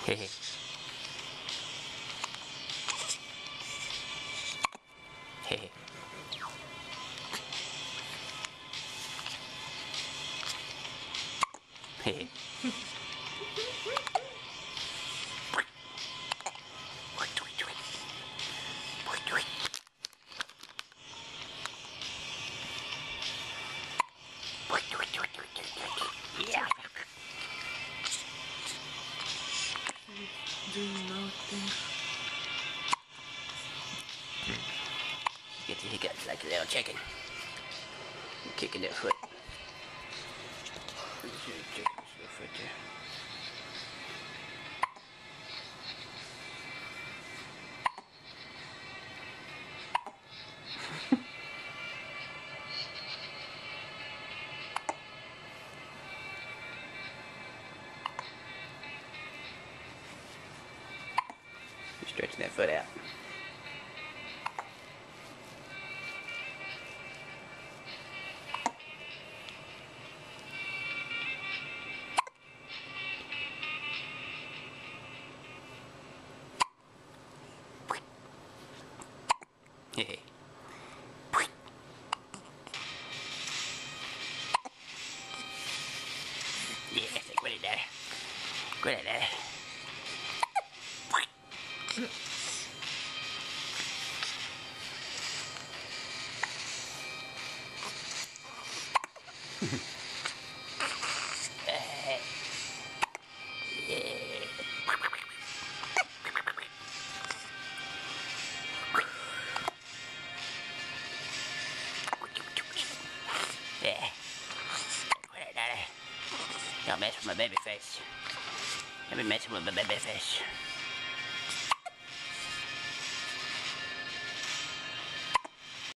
Hey. Hey. Hey. Yeah. Doing nothing. He got like a little chicken. Kicking that foot. Chicken's foot there. He's stretching that foot out. Hey. Yeah, quit it, Daddy. Quit it, Daddy. Yeah. Quit it, Daddy. Don't mess with my baby face. I've been messing with my baby face.